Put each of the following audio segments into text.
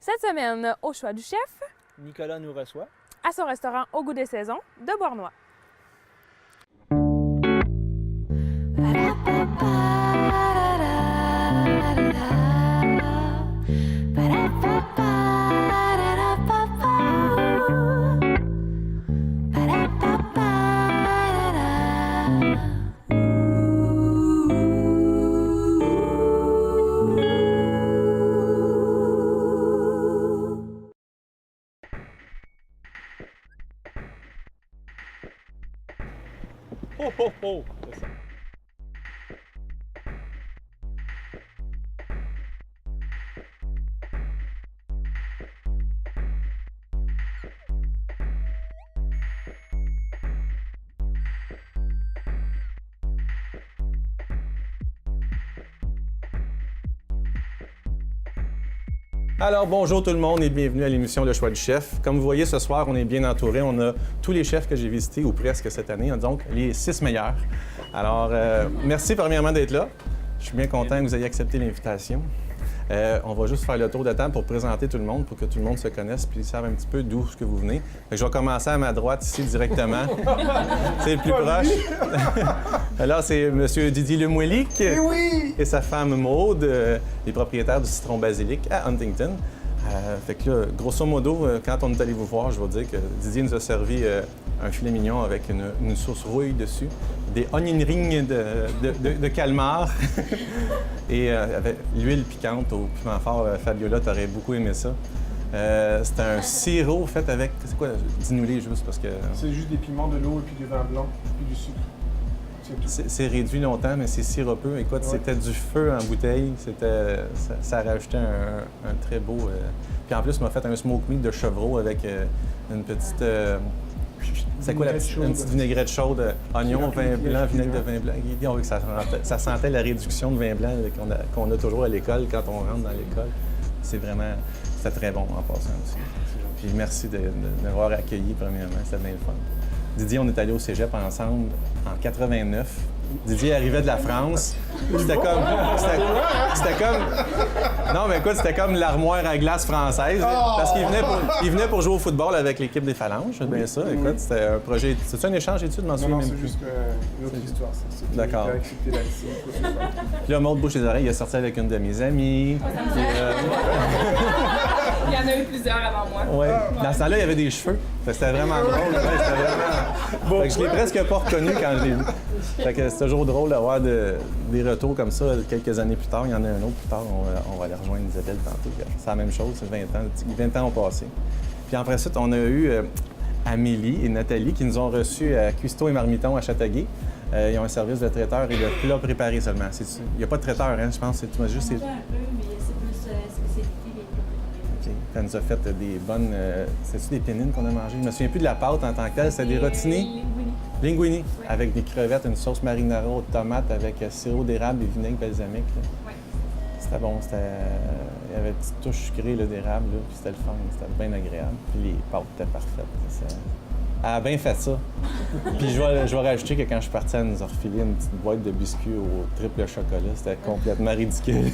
Cette semaine, au choix du chef, Nicolas nous reçoit à son restaurant Au goût des saisons de Bournois. Oh, oh, oh! C'est ça. Alors, bonjour tout le monde et bienvenue à l'émission Le Choix du Chef. Comme vous voyez, ce soir, on est bien entouré. On a tous les chefs que j'ai visités, ou presque cette année, donc les 6 meilleurs. Alors, merci premièrement d'être là. Je suis bien content que vous ayez accepté l'invitation. On va juste faire le tour de table pour présenter tout le monde, pour que tout le monde se connaisse puis savent un petit peu d'où ce que vous venez. Fait que je vais commencer à ma droite ici directement. C'est le plus proche. Alors, c'est M. Didier Lemouelic et sa femme Maude, les propriétaires du Citron Basilic à Huntington. Fait que là, grosso modo, quand on est allé vous voir, je vais dire que Didier nous a servi un filet mignon avec une sauce rouille dessus, des onion rings de calmar et avec l'huile piquante au piment fort. Fabiola, t'aurais beaucoup aimé ça. C'était un sirop fait avec... C'est quoi? Dis-nous-les juste parce que... C'est juste des piments, de l'eau et puis du vin blanc, puis du sucre. C'est réduit longtemps, mais c'est sirupeux. Écoute, c'était du feu en bouteille. Ça rajoutait un très beau... Puis en plus, on m'a fait un smoke meat de chevreau avec une petite... c'est quoi la petite, une petite vinaigrette chaude? Oignon, vin blanc, vinaigre de vin blanc. Ça sentait la réduction de vin blanc qu'on a toujours à l'école quand on rentre dans l'école. C'était très bon en passant aussi. Puis merci de m'avoir accueilli premièrement. C'était bien le fun. Didier, on est allé au cégep ensemble en 89. Didier arrivait de la France. C'était comme... Non, mais écoute, c'était comme l'armoire à glace française. Parce qu'il venait pour jouer au football avec l'équipe des Phalanges. C'est bien ça. Écoute, c'était un projet... C'est-tu un échange d'études? Je m'en souviens même plus. Non, c'est juste une autre histoire. D'accord. Puis là, Maude bouche les oreilles, il est sorti avec une de mes amies. Il y en a eu plusieurs avant moi. Ouais. Dans ce temps-là, il y avait des cheveux. C'était vraiment drôle. Ouais, c'était vraiment... Fait que je l'ai presque pas reconnu quand je l'ai vu. Fait que c'est toujours drôle d'avoir des retours comme ça quelques années plus tard. Il y en a un autre plus tard. On va aller rejoindre Isabelle tantôt. C'est la même chose. C'est 20 ans. 20 ans ont passé. Puis après ça, on a eu Amélie et Nathalie qui nous ont reçus à Cuisto et Marmiton à Châteauguay. Ils ont un service de traiteur et de plats préparés seulement. Il n'y a pas de traiteur, hein? Je pense que tu m'as juste... Un peu, mais c'est plus spécialité des plats préparés. OK. Elle nous a fait des bonnes... C'est-tu des pénines qu'on a mangées? Je me souviens plus de la pâte en tant que telle. C'était des rotinés. Linguini. Oui. Avec des crevettes, une sauce marinara aux tomates avec sirop d'érable et vinaigre balsamique. Oui. C'était bon. Il y avait une petite touche sucrée d'érable, puis c'était le fun. C'était bien agréable. Puis les pâtes étaient parfaites. Elle a bien fait ça. Puis je vais rajouter que quand je suis parti, elle nous a refilé une petite boîte de biscuits au triple chocolat. C'était complètement ridicule.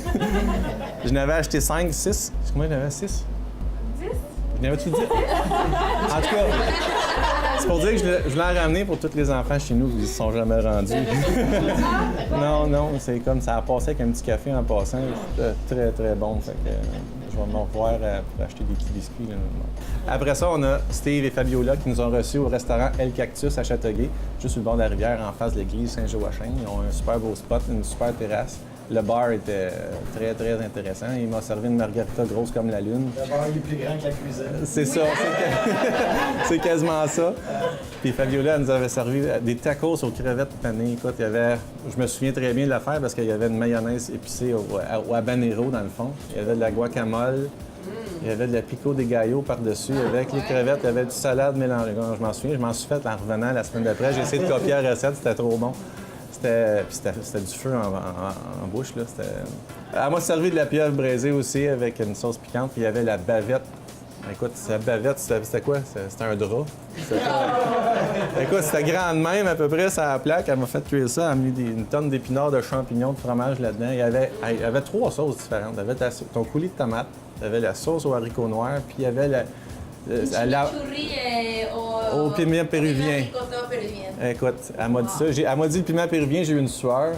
Je n'avais acheté 5, 6. Combien j'en avais? 6? 10? Je n'avais-tu 10? En tout cas, c'est pour dire que je voulais en ramener pour tous les enfants chez nous qui ne se sont jamais rendus. Non, c'est comme ça a passé avec un petit café en passant. C'était très, très bon. Fait que, je vais me revoir pour acheter des petits biscuits. Là. Après ça, on a Steve et Fabiola qui nous ont reçus au restaurant El Cactus à Châteauguay, juste sur le bord de la rivière, en face de l'église Saint-Joachim. Ils ont un super beau spot, une super terrasse. Le bar était très, très intéressant. Il m'a servi une margarita grosse comme la lune. Le bar est plus grand que la cuisine. C'est ça. C'est quasiment ça. Puis Fabiola nous avait servi des tacos aux crevettes panées. Écoute, je me souviens très bien de l'affaire parce qu'il y avait une mayonnaise épicée au habanero dans le fond. Il y avait de la guacamole. Il y avait de la pico de gallo par-dessus. Avec les crevettes, il y avait du salade mélangée. Je m'en souviens, je m'en suis fait en revenant la semaine d'après. J'ai essayé de copier la recette, c'était trop bon. C'était du feu en bouche. Là. Elle m'a servi de la pieuvre braisée aussi avec une sauce piquante. Puis il y avait la bavette Écoute, sa bavette, c'était quoi? C'était un drap. Écoute, c'était grand de même, à peu près, sa plaque. Elle m'a fait cuire ça. Elle a mis une tonne d'épinards, de champignons, de fromage là-dedans. Il y avait 3 sauces différentes. Il y avait ton coulis de tomate, il y avait la sauce aux haricots noirs, puis il y avait au piment péruvien. Écoute, elle m'a dit ça. Elle m'a dit le piment péruvien, j'ai eu une sueur.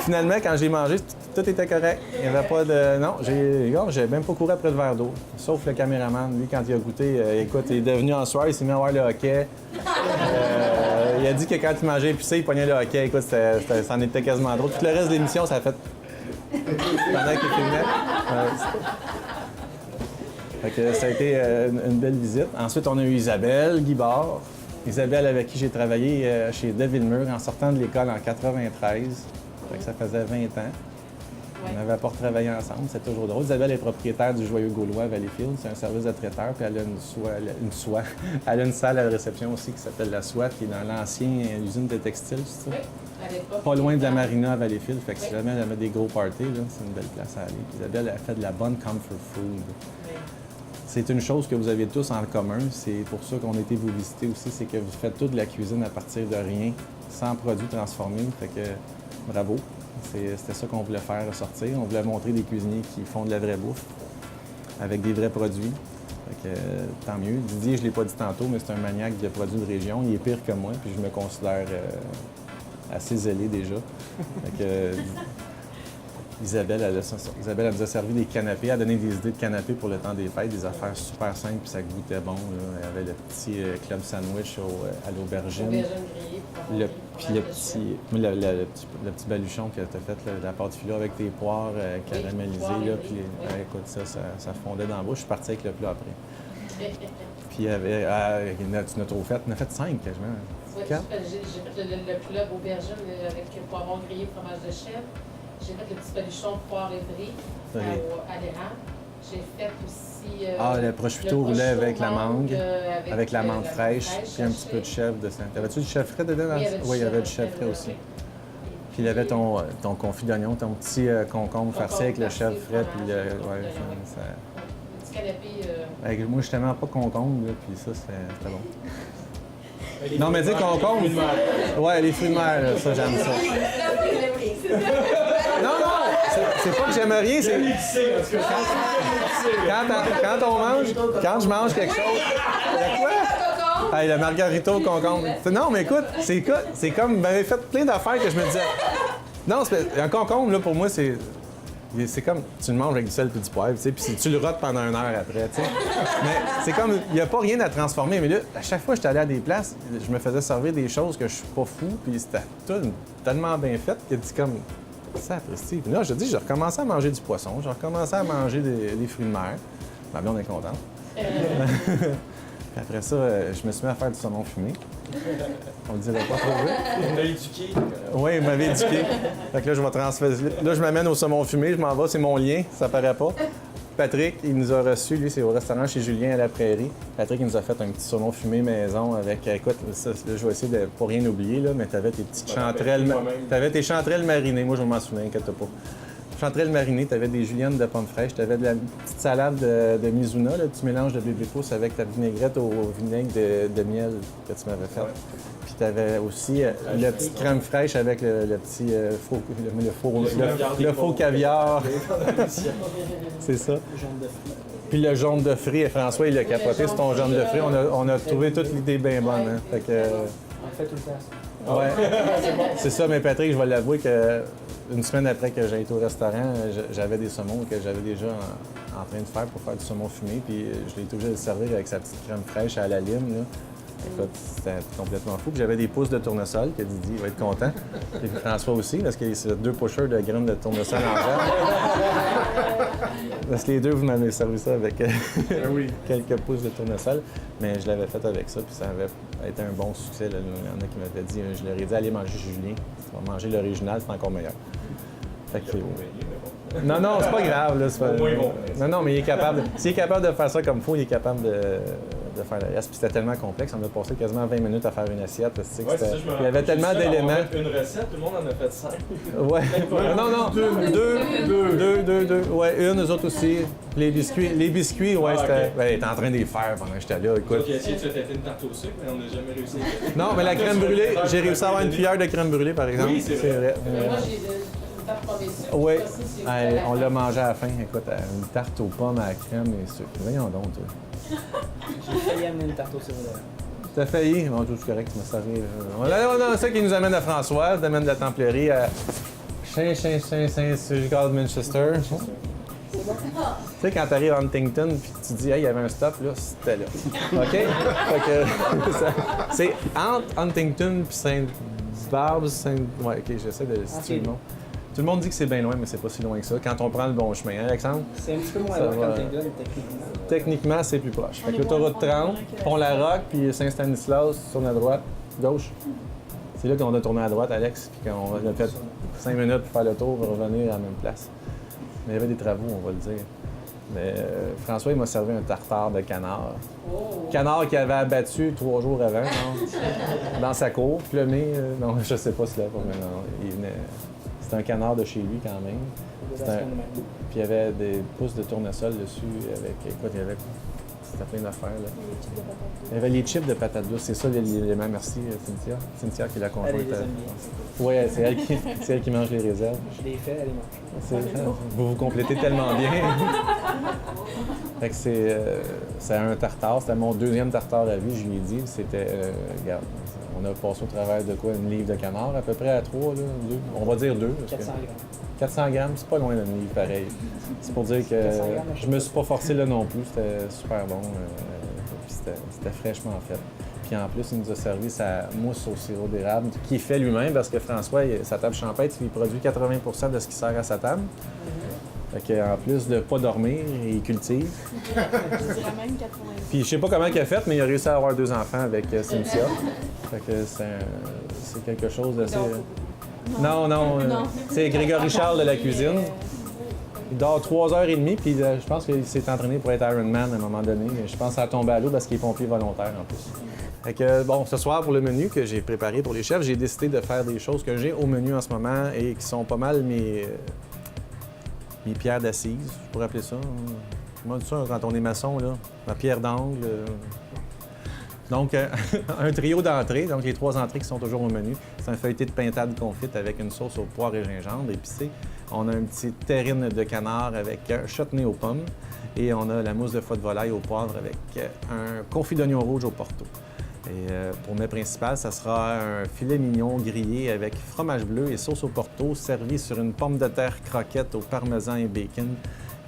Finalement, quand j'ai mangé, tout était correct. Il n'y avait pas de... Non, j'ai même pas couru après le verre d'eau. Sauf le caméraman. Lui, quand il a goûté, écoute, il est devenu en sueur, il s'est mis à voir le hockey. Il a dit que quand il mangeait épicé, il pognait le hockey. Écoute, c'en était quasiment drôle. Tout le reste de l'émission, ça a fait... Pendant qu'il filmait. Fait que ça a été une belle visite. Ensuite, on a eu Isabelle Guibard. Isabelle, avec qui j'ai travaillé chez De Villemur en sortant de l'école en 93. Fait que ça faisait 20 ans. On n'avait pas retravaillé ensemble, c'est toujours drôle. Isabelle est propriétaire du Joyeux Gaulois à Valleyfield. C'est un service de traiteur, puis elle a elle a une salle à la réception aussi qui s'appelle La Soie, qui est dans l'ancienne usine de textile, c'est ça? Pas loin de la marina à Valleyfield. Fait que si jamais elle avait des gros parties, là, c'est une belle place à aller. Puis Isabelle, elle fait de la bonne comfort food. C'est une chose que vous avez tous en commun. C'est pour ça qu'on a été vous visiter aussi, c'est que vous faites toute la cuisine à partir de rien, sans produits transformés. Fait que bravo. C'était ça qu'on voulait faire ressortir. On voulait montrer des cuisiniers qui font de la vraie bouffe avec des vrais produits. Fait que, tant mieux. Didier, je ne l'ai pas dit tantôt, mais c'est un maniaque de produits de région. Il est pire que moi, puis je me considère assez zélé déjà. Fait que, Isabelle, elle nous a servi des canapés, elle a donné des idées de canapés pour le temps des fêtes, des affaires super simples, puis ça goûtait bon. Là. Elle avait le petit club sandwich à l'aubergine. Le petit baluchon que tu as fait, là, la pâte filo avec tes poires caramélisées. Là, puis, écoute, ça fondait dans la bouche. Je suis parti avec le plat après. Puis il y avait... tu n'as trop fait. Tu en as fait 5 quasiment. Oui, j'ai fait le club aubergine avec poivron grillé, fromage de chèvre. J'ai fait le petit baluchon poire et brie à l'érable. J'ai fait aussi... le prosciutto roulé avec la mangue, avec la menthe fraîche, puis un petit peu de chèvre de Saint. T'avais-tu du chèvre frais dedans? Oui, il y avait du chèvre frais aussi. Puis il y avait ton confit d'oignon, ton petit concombre farci avec le chèvre frais, puis le petit canapé... moi, je suis tellement pas concombre, là, puis ça, c'était bon. Non, mais dis concombre. Ouais, les fruits de mer, là, ça, j'aime ça. Non, c'est pas que j'aime rien, c'est quand je mange quelque chose. Il y a quoi? Hey, le margarito au concombre. Non, mais écoute, c'est comme, vous m'avez fait plein d'affaires que je me disais. Non, un concombre, là, pour moi, c'est comme, tu le manges avec du sel et du poivre, tu sais, puis tu le rotes pendant 1 heure après, tu sais. Mais c'est comme, il n'y a pas rien à transformer. Mais là, à chaque fois que j'étais allé à des places, je me faisais servir des choses que je suis pas fou, puis c'était tellement bien fait que tu comme, ça apprécie. Puis là, je dis, j'ai recommencé à manger du poisson, j'ai recommencé à manger des fruits de mer. Ma blonde est contente. Puis après ça, je me suis mis à faire du saumon fumé. On le dirait pas trop vite. On m'a éduqué. Oui, il m'avait éduqué. Fait que là, je vais transférer. Là, je m'amène au saumon fumé, je m'en vais, c'est mon lien, ça paraît pas. Patrick, il nous a reçus, lui, c'est au restaurant chez Julien à la Prairie. Patrick, il nous a fait un petit saumon fumé maison avec, écoute, ça, là, je vais essayer de pas rien oublier, là, mais t'avais tes petites chanterelles. T'avais tes chanterelles marinées, moi, je m'en souviens, inquiète pas. Chanterelles marinées, t'avais des juliennes de pommes fraîches, t'avais de la petite salade de Mizuna, là, tu mélanges de bébé pousse avec ta vinaigrette au vinaigre de miel que tu m'avais fait. Puis t'avais aussi la petite crème fraîche avec le petit faux caviar. C'est ça. Puis le jaune de fruits, François, il a capoté sur ton jaune de fruits. On a trouvé toute l'idée bien bonne. Hein. Fait que, On fait tout le temps. ouais, c'est ça, mais Patrick, je vais l'avouer que une semaine après que j'ai été au restaurant, j'avais des saumons que j'avais déjà en train de faire pour faire du saumon fumé, puis je l'ai été obligé de le servir avec sa petite crème fraîche à la lime. Là. Écoute, c'était complètement fou. Puis j'avais des pousses de tournesol, que Didier va être content. Et puis François aussi, parce que c'est 2 pushers de graines de tournesol en verre. Parce que les deux, vous m'avez servi ça avec quelques pousses de tournesol. Mais je l'avais fait avec ça, puis ça avait été un bon succès. Là. Il y en a qui m'avaient dit, je leur ai dit, allez manger chez Julien. Tu vas manger l'original, c'est encore meilleur. Fait que, non, c'est pas grave. Là, pas... Non, mais il est capable. S'il est capable de faire ça comme il faut, il est capable de faire le reste. Puis c'était tellement complexe, on a passé quasiment 20 minutes à faire une assiette. Tu sais, que Ouais, c'est c'était- ça, je me il y rappelle. avait tellement Juste ça, d'éléments. on va mettre une recette, tout le monde en a fait 5. Ouais. Non, deux. Ouais, une, eux autres aussi. Les biscuits, ouais, Ah, c'était. ok. Ben, elle était en train de les faire pendant que j'étais là. Écoute. J'ai essayé de se têter une tarte au sucre, mais on n'a jamais réussi. Non, mais la crème brûlée, j'ai réussi à avoir une cuillère de crème brûlée, par exemple. Oui, c'est vrai. Moi, j'ai une tarte pomme et sucre. Oui, Ça, c'est on l'a mangé à la fin. Écoute, une tarte aux pommes à la crème et sucre. Voyons donc, toi. J'ai failli amener une tarte au sirop d'érable. T'as failli? Bon, tout est correct, tu m'as servi. On a ça qui nous amène à François, domaine de la Templerie à Saint Manchester. Tu sais, quand t'arrives à Huntington puis que tu dis, hey, il y avait un stop, là, c'était là. OK? Fait que, c'est entre Huntington puis Sainte-Barbe, Ouais, OK, j'essaie de situer le nom. Tout le monde dit que c'est bien loin, mais c'est pas si loin que ça. Quand on prend le bon chemin, hein, Alexandre? C'est un petit peu moins Ça loin va. qu'Huntington, techniquement. Techniquement, c'est plus proche. Fait que l'autoroute 30, Pont-la-Roque, puis Saint-Stanislas, sur la droite, gauche. C'est là qu'on a tourné à droite, Alex, puis qu'on a fait 5 minutes pour faire le tour et revenir à la même place. Mais il y avait des travaux, on va le dire. Mais François, il m'a servi un tartare de canard. Canard qu'il avait abattu 3 jours avant, non? Dans sa cour, plumé. Non, je sais pas si là, mais non. C'était un canard de chez lui quand même. C'était un- Puis il y avait des pousses de tournesol dessus avec. Écoute, il y avait. C'était plein d'affaires, là. Il y avait les chips de patates douces, c'est ça l'élément. Merci, Cynthia. Cynthia qui est la conjointe. Elle les aime bien. Oui, c'est elle qui mange les réserves. Je l'ai fait, elle est mange. Vous vous complétez tellement bien. Fait que c'est un tartare. C'était mon deuxième tartare à vie, je lui ai dit. C'était, regarde, on a passé au travers de quoi? Une livre de canard, à peu près à 3, là, 2. On va dire 2. 400 grammes. 400 grammes, c'est pas loin d'un livre pareil. C'est pour dire que 400 grammes, je me suis pas forcé là non plus. C'était super bon. Puis c'était fraîchement fait. Puis en plus, il nous a servi sa mousse au sirop d'érable qu'il fait lui-même parce que François, sa table champêtre, il produit 80 de ce qui sert à sa table. Fait qu'en plus de pas dormir, il cultive. Je dirais même 80. Puis je sais pas comment il a fait, mais il a réussi à avoir 2 enfants avec Cynthia. Fait que c'est quelque chose d'assez... Non. C'est Grégory Charles de la cuisine. Il dort 3h30, puis je pense qu'il s'est entraîné pour être Ironman à un moment donné. Mais je pense que ça a tombé à l'eau parce qu'il est pompier volontaire en plus. Fait que, bon, ce soir, pour le menu que j'ai préparé pour les chefs, j'ai décidé de faire des choses que j'ai au menu en ce moment et qui sont pas mal mes pierres d'assises, je pourrais appeler ça. Comment on dit ça quand on est maçon, là? Ma pierre d'angle. Donc, un trio d'entrées, donc les 3 entrées qui sont toujours au menu. C'est un feuilleté de pintade confite avec une sauce au poire et gingembre épicée. On a un petit terrine de canard avec un chutney aux pommes. Et on a la mousse de foie de volaille au poivre avec un confit d'oignon rouge au porto. Et pour mes principales, ça sera un filet mignon grillé avec fromage bleu et sauce au porto, servi sur une pomme de terre croquette au parmesan et bacon.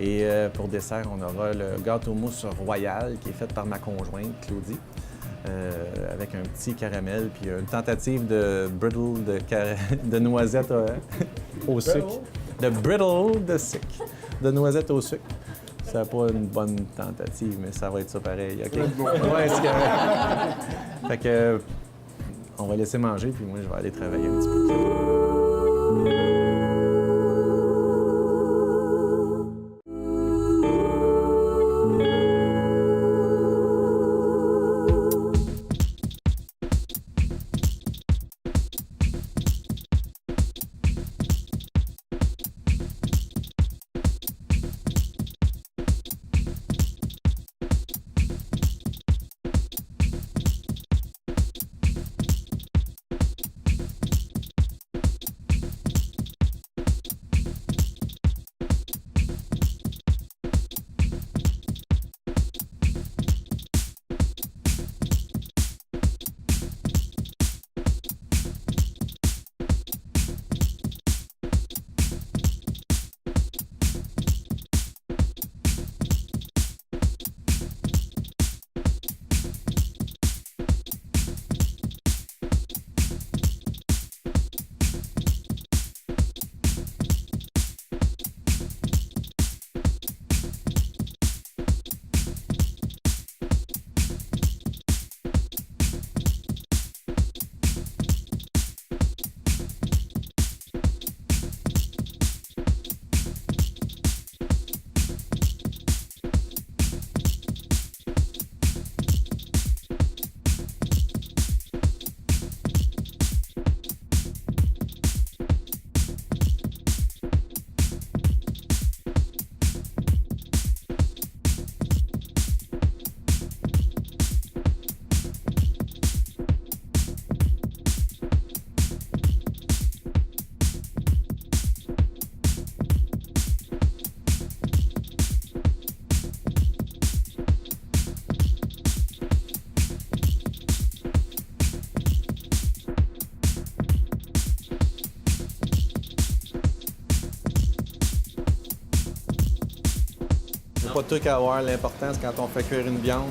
Et pour dessert, on aura le gâteau mousse royal qui est fait par ma conjointe, Claudie. Avec un petit caramel, puis une tentative de brittle de noisette au sucre. De brittle de noisette au sucre. C'est pas une bonne tentative, mais ça va être ça pareil, OK? Ouais, c'est correct. Fait que, on va laisser manger, puis moi, je vais aller travailler un petit peu. pas de truc à avoir. L'important, c'est quand on fait cuire une viande,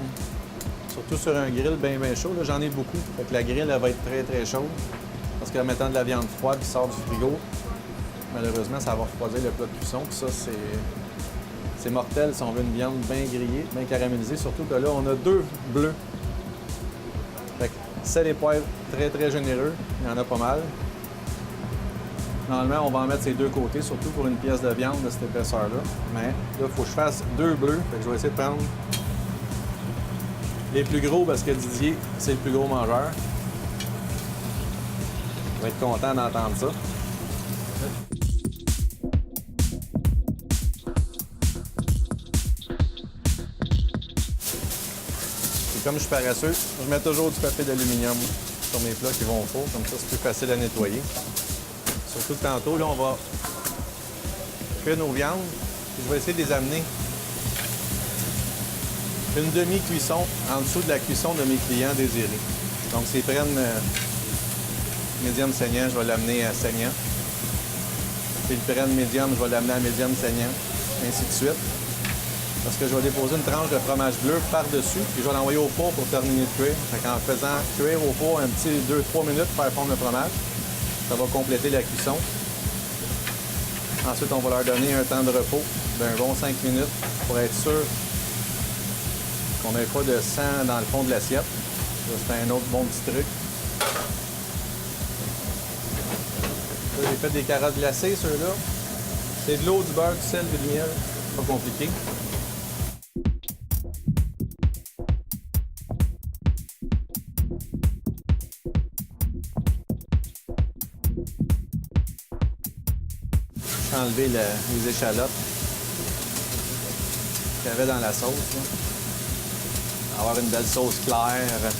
surtout sur un grill bien chaud, là, j'en ai beaucoup. Fait que la grille, elle va être très chaude. Parce qu'en mettant de la viande froide qui sort du frigo, malheureusement, ça va refroidir le plat de cuisson. Puis ça, c'est mortel si on veut une viande bien grillée, bien caramélisée. Surtout que là, on a 2 bleus. Fait que sel et poivre très généreux. Il y en a pas mal. Normalement, on va en mettre ces 2 côtés, surtout pour une pièce de viande de cette épaisseur-là. Mais là, il faut que je fasse 2 bleus. Fait que je vais essayer de prendre les plus gros parce que Didier, c'est le plus gros mangeur. Il va être content d'entendre ça. Et comme je suis paresseux, je mets toujours du papier d'aluminium sur mes plats qui vont au four. Comme ça, c'est plus facile à nettoyer. Surtout que tantôt, là, on va cuire nos viandes. Puis je vais essayer de les amener une demi-cuisson en dessous de la cuisson de mes clients désirés. Donc, s'ils prennent médium saignant, je vais l'amener à saignant. S'ils prennent médium, je vais l'amener à médium saignant, ainsi de suite. Parce que je vais déposer une tranche de fromage bleu par-dessus, puis je vais l'envoyer au four pour terminer de cuire. Fait qu'en faisant cuire au four un petit 2-3 minutes pour faire fondre le fromage, ça va compléter la cuisson. Ensuite, on va leur donner un temps de repos d'un bon 5 minutes pour être sûr qu'on n'ait pas de sang dans le fond de l'assiette. Ça, c'est un autre bon petit truc. Là, j'ai fait des carottes glacées, ceux-là. C'est de l'eau, du beurre, du sel et du miel. Pas compliqué. J'ai enlevé les échalotes qu'il y avait dans la sauce. Là. Avoir une belle sauce claire.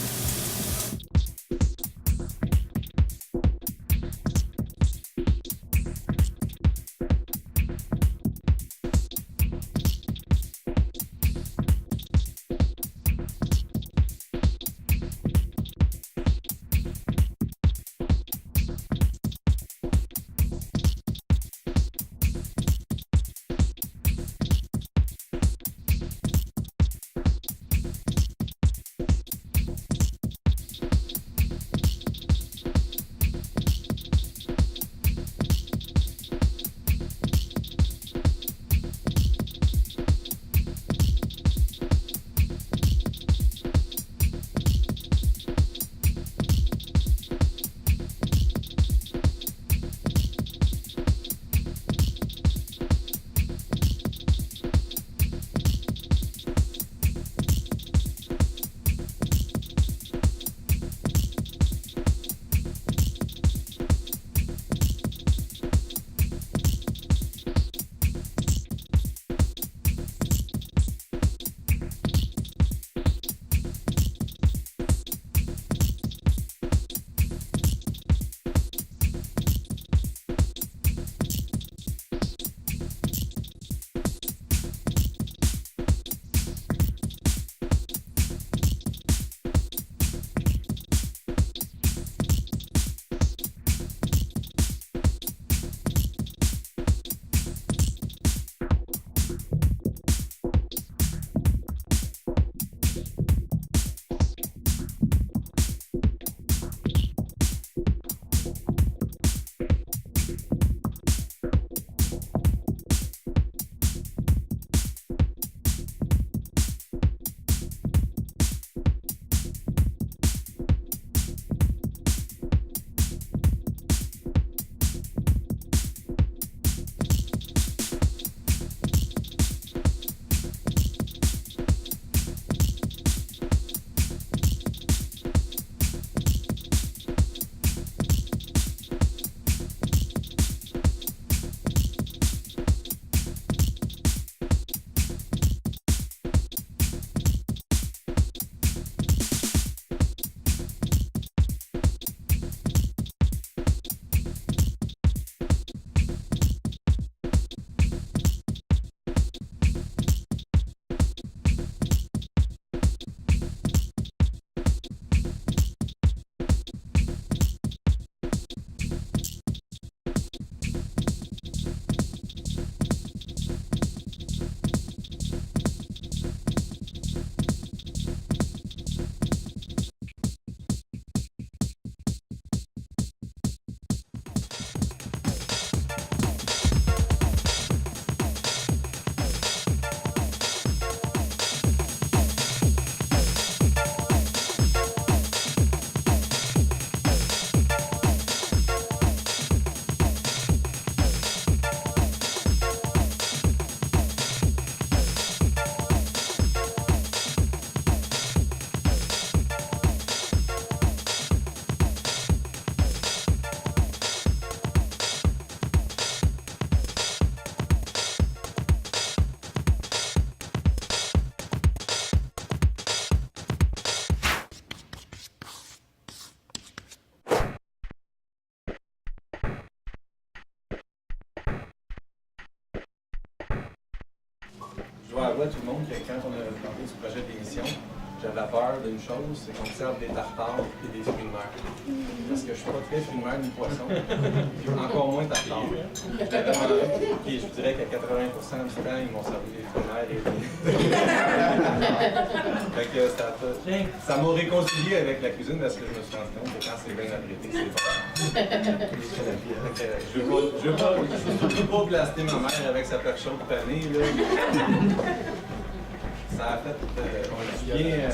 faire avouer à tout le monde que quand on a parlé du projet de l'émission, j'avais peur d'une chose, c'est qu'on serve des tartares et des fruits de mer. Parce que je suis pas très fruits de mer ni poisson, puis encore moins tartare. Puis je dirais qu'à 80% du temps, ils m'ont servi des fruits de mer et des... Fait que ça m'a réconcilié avec la cuisine parce que je me suis rendu compte que quand c'est bien apprêté, c'est bon. Fait que je veux pas blaster ma mère avec sa perche chaude panée, là. Ça a fait bien.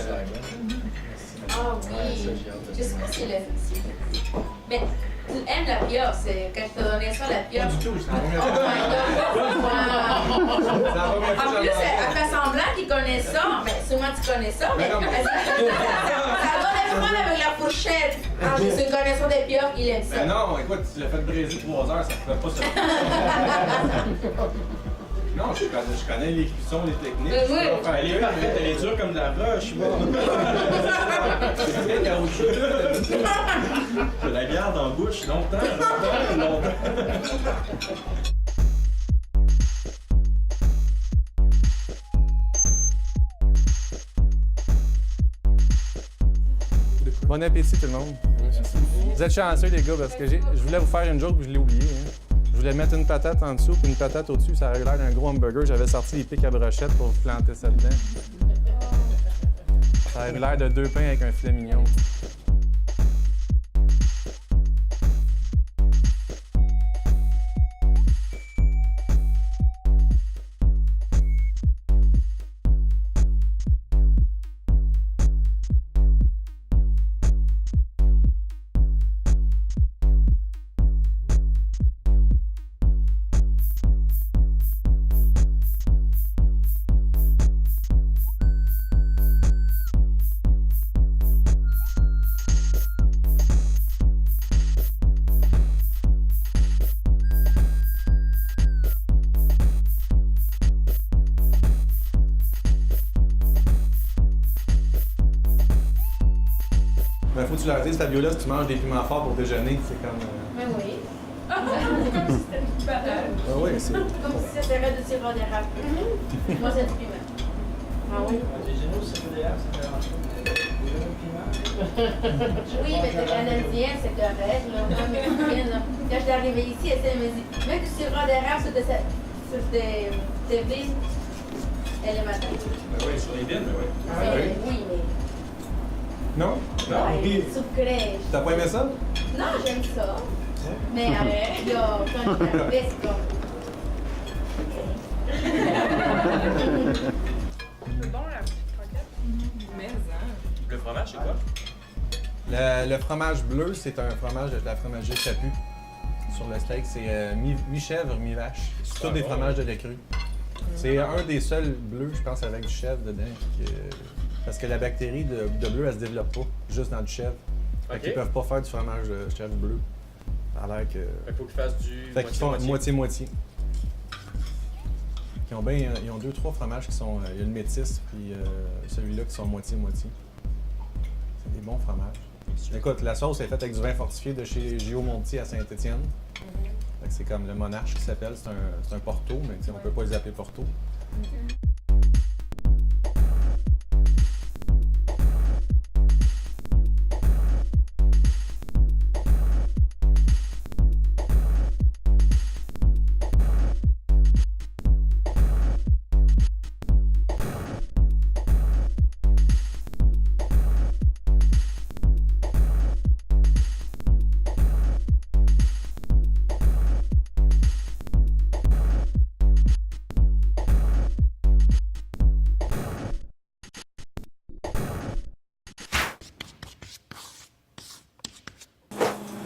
Ah oui. Je sais pas si le. Mais tu aimes la pieuvre, c'est quand je te donnais ça, la pieuvre. Pas du tout, c'est la Oh première my god! Wow. C'est la première fois En que plus, j'en elle fait semblant qu'il connaît ça. Mais sûrement tu connais ça. Mais Mais non, mais- ça donne le fun avec la fourchette. Ah, c'est une connaissance des pieuvres, il aime ça. Ben non, écoute, tu l'as fait braiser 3 heures, ça ne fait pas ça. Non, je connais les cuissons, les techniques. Oui. Elle est parfaite, elle est dure comme de la roche, moi. C'est très caoutchouc. Je la garde en bouche longtemps. Bon appétit tout le monde. Vous êtes chanceux les gars parce que je voulais vous faire une joke puis je l'ai oublié. Hein. Je voulais mettre une patate en dessous puis une patate au-dessus, ça aurait l'air d'un gros hamburger. J'avais sorti les pics à brochette pour vous planter ça dedans. Ça aurait l'air de 2 pains avec un filet mignon. Ben, faut que tu leur dises, Fabiola, si tu manges des piments forts pour déjeuner, c'est comme. Mais oui. Comme si c'était une patate. Ah oui, c'est. Comme si c'était du sirop d'érable. Moi, c'est du piment. Ah oui? Les genoux, c'est pas des herbes, c'est Oui, mais t'es canadien, c'est correct. Là. Moi, mexicaine, là. Quand je suis arrivée ici, elle m'a dit mets du sirop d'érable sur tes vies élémentaires. Ben oui, sur les dînes, ben oui. Oui, mais. Non? Non? Ouais, sucré. T'as pas aimé ça? Non, j'aime ça. Mais après, là, quand je suis arrivée, c'est comme. C'est bon la petite croquette. Mais hein. Le fromage, c'est quoi? Le fromage bleu, c'est un fromage de la fromagerie Chaput. Sur le steak, c'est mi-chèvre, mi-vache. C'est tous des fromages de lait cru. C'est un des seuls bleus, je pense, avec du chèvre dedans. Parce que la bactérie de bleu, elle se développe pas, juste dans du chèvre. Fait qu'ils peuvent pas faire du fromage de chèvre bleu. Ça a l'air que... Il faut qu'ils fassent du. Fait qu'ils font moitié-moitié. Ils ont 2-3 fromages qui sont... Il y a le métis, puis celui-là qui sont moitié-moitié. C'est des bons fromages. Écoute, la sauce est faite avec du vin fortifié de chez Gio Monti à Saint-Étienne. C'est comme le Monarche qui s'appelle. C'est un Porto, mais on peut pas les appeler Porto.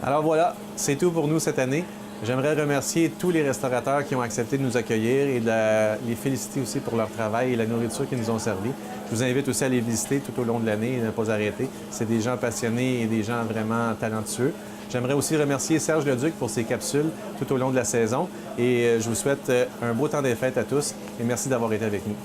Alors voilà, c'est tout pour nous cette année. J'aimerais remercier tous les restaurateurs qui ont accepté de nous accueillir et les féliciter aussi pour leur travail et la nourriture qu'ils nous ont servi. Je vous invite aussi à les visiter tout au long de l'année et ne pas arrêter. C'est des gens passionnés et des gens vraiment talentueux. J'aimerais aussi remercier Serge Leduc pour ses capsules tout au long de la saison et je vous souhaite un beau temps des fêtes à tous et merci d'avoir été avec nous.